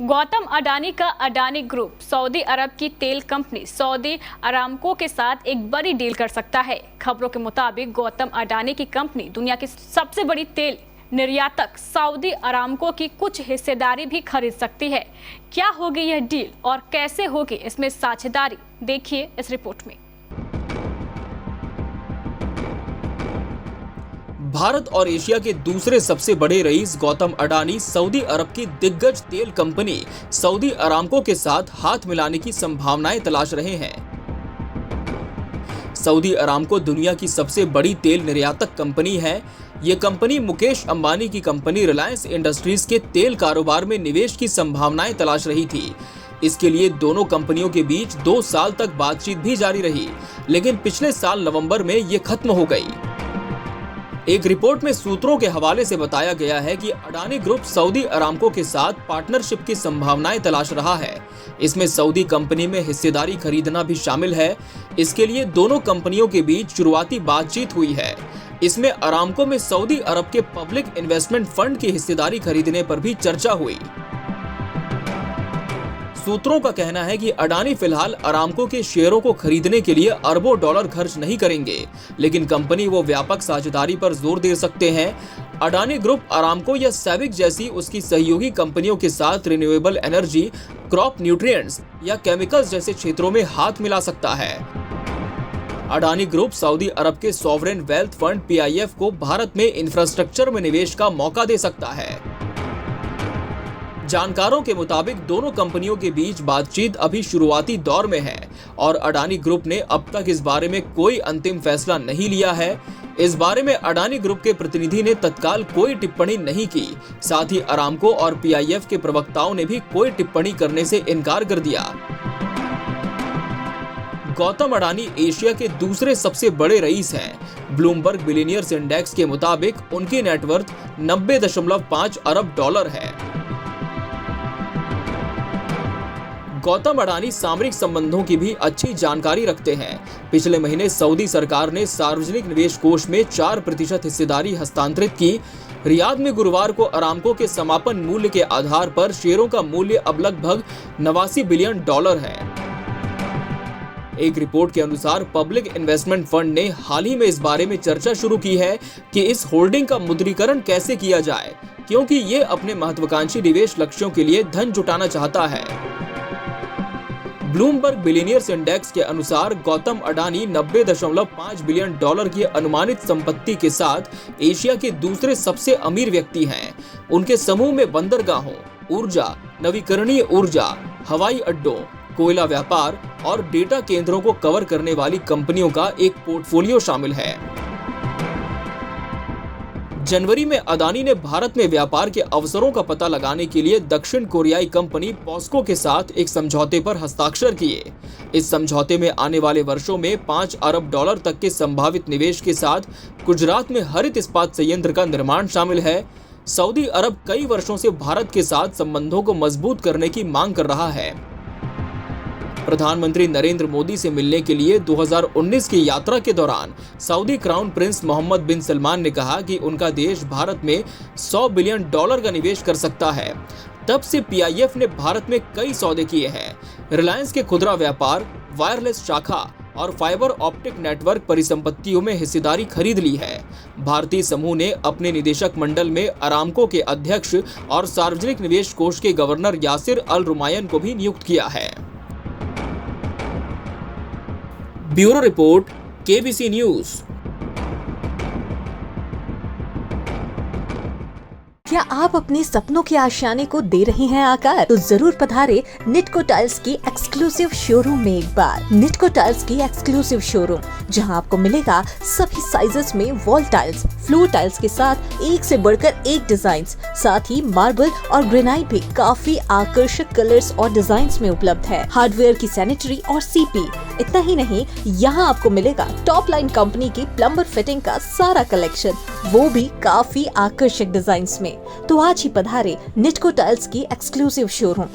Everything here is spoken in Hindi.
गौतम अडानी का अडानी ग्रुप सऊदी अरब की तेल कंपनी सऊदी अरामको के साथ एक बड़ी डील कर सकता है। खबरों के मुताबिक गौतम अडानी की कंपनी दुनिया की सबसे बड़ी तेल निर्यातक सऊदी अरामको की कुछ हिस्सेदारी भी खरीद सकती है। क्या होगी यह डील और कैसे होगी इसमें साझेदारी, देखिए इस रिपोर्ट में। भारत और एशिया के दूसरे सबसे बड़े रईस गौतम अडानी सऊदी अरब की दिग्गज तेल कंपनी सऊदी अरामको के साथ हाथ मिलाने की संभावनाएं तलाश रहे हैं। सऊदी अरामको दुनिया की सबसे बड़ी तेल निर्यातक कंपनी है। ये कंपनी मुकेश अंबानी की कंपनी रिलायंस इंडस्ट्रीज के तेल कारोबार में निवेश की संभावनाएं तलाश रही थी। इसके लिए दोनों कंपनियों के बीच 2 साल तक बातचीत भी जारी रही, लेकिन पिछले साल नवंबर में ये खत्म हो गई। एक रिपोर्ट में सूत्रों के हवाले से बताया गया है कि अडानी ग्रुप सऊदी अरामको के साथ पार्टनरशिप की संभावनाएं तलाश रहा है। इसमें सऊदी कंपनी में हिस्सेदारी खरीदना भी शामिल है। इसके लिए दोनों कंपनियों के बीच शुरुआती बातचीत हुई है। इसमें अरामको में सऊदी अरब के पब्लिक इन्वेस्टमेंट फंड की हिस्सेदारी खरीदने पर भी चर्चा हुई। सूत्रों का कहना है कि अडानी फिलहाल अरामको के शेयरों को खरीदने के लिए अरबों डॉलर खर्च नहीं करेंगे, लेकिन कंपनी वो व्यापक साझेदारी पर जोर दे सकते हैं। अडानी ग्रुप अरामको या सैविक जैसी उसकी सहयोगी कंपनियों के साथ रिन्यूएबल एनर्जी, क्रॉप न्यूट्रिएंट्स या केमिकल्स जैसे क्षेत्रों में हाथ मिला सकता है। अडानी ग्रुप सऊदी अरब के सॉवरेन वेल्थ फंड PIF को भारत में इंफ्रास्ट्रक्चर में निवेश का मौका दे सकता है। जानकारों के मुताबिक दोनों कंपनियों के बीच बातचीत अभी शुरुआती दौर में है और अडानी ग्रुप ने अब तक इस बारे में कोई अंतिम फैसला नहीं लिया है। इस बारे में अडानी ग्रुप के प्रतिनिधि ने तत्काल कोई टिप्पणी नहीं की। साथ ही अरामको और PIF के प्रवक्ताओं ने भी कोई टिप्पणी करने से इनकार कर दिया। गौतम अडानी एशिया के दूसरे सबसे बड़े रईस हैं। ब्लूमबर्ग बिलियनियर्स इंडेक्स के मुताबिक उनकी नेटवर्थ 90.5 अरब डॉलर है। गौतम अडानी सामरिक संबंधों की भी अच्छी जानकारी रखते हैं। पिछले महीने सऊदी सरकार ने सार्वजनिक निवेश कोष में 4% हिस्सेदारी हस्तांतरित की। रियाद में गुरुवार को अरामको के समापन मूल्य के आधार पर शेयरों का मूल्य अब लगभग 89 बिलियन डॉलर है। एक रिपोर्ट के अनुसार पब्लिक इन्वेस्टमेंट फंड ने हाल ही में इस बारे में चर्चा शुरू की है कि इस होल्डिंग का मुद्रीकरण कैसे किया जाए, क्योंकि ये अपने महत्वाकांक्षी निवेश लक्ष्यों के लिए धन जुटाना चाहता है। ब्लूमबर्ग बिलियनियर्स इंडेक्स के अनुसार गौतम अडानी 90.5 बिलियन डॉलर की अनुमानित संपत्ति के साथ एशिया के दूसरे सबसे अमीर व्यक्ति हैं। उनके समूह में बंदरगाहों, ऊर्जा, नवीकरणीय ऊर्जा, हवाई अड्डों, कोयला व्यापार और डेटा केंद्रों को कवर करने वाली कंपनियों का एक पोर्टफोलियो शामिल है। जनवरी में अडानी ने भारत में व्यापार के अवसरों का पता लगाने के लिए दक्षिण कोरियाई कंपनी पॉस्को के साथ एक समझौते पर हस्ताक्षर किए। इस समझौते में आने वाले वर्षों में 5 अरब डॉलर तक के संभावित निवेश के साथ गुजरात में हरित इस्पात संयंत्र का निर्माण शामिल है। सऊदी अरब कई वर्षों से भारत के साथ संबंधों को मजबूत करने की मांग कर रहा है। प्रधानमंत्री नरेंद्र मोदी से मिलने के लिए 2019 की यात्रा के दौरान सऊदी क्राउन प्रिंस मोहम्मद बिन सलमान ने कहा कि उनका देश भारत में 100 बिलियन डॉलर का निवेश कर सकता है। तब से PIF ने भारत में कई सौदे किए हैं। रिलायंस के खुदरा व्यापार, वायरलेस शाखा और फाइबर ऑप्टिक नेटवर्क परिसंपत्तियों में हिस्सेदारी खरीद ली है। भारतीय समूह ने अपने निदेशक मंडल में अरामको के अध्यक्ष और सार्वजनिक निवेश कोष के गवर्नर यासिर अल रुमायन को भी नियुक्त किया है। Bureau report, KBC news. क्या आप अपने सपनों के आशियाने को दे रहे हैं आकार? तो जरूर पधारे निटको टाइल्स की एक्सक्लूसिव शोरूम में एक बार। निटको टाइल्स की एक्सक्लूसिव शोरूम, जहां आपको मिलेगा सभी साइजेस में वॉल टाइल्स, फ्लोर टाइल्स के साथ एक से बढ़कर एक डिजाइन, साथ ही मार्बल और ग्रेनाइट भी काफी आकर्षक कलर्स और डिजाइन्स में उपलब्ध है। हार्डवेयर की सैनिटरी और CP। इतना ही नहीं, यहाँ आपको मिलेगा टॉप लाइन कंपनी की प्लम्बर फिटिंग का सारा कलेक्शन, वो भी काफी आकर्षक डिजाइन्स में। तो आज ही पधारे निटको टाइल्स की एक्सक्लूसिव शोरूम।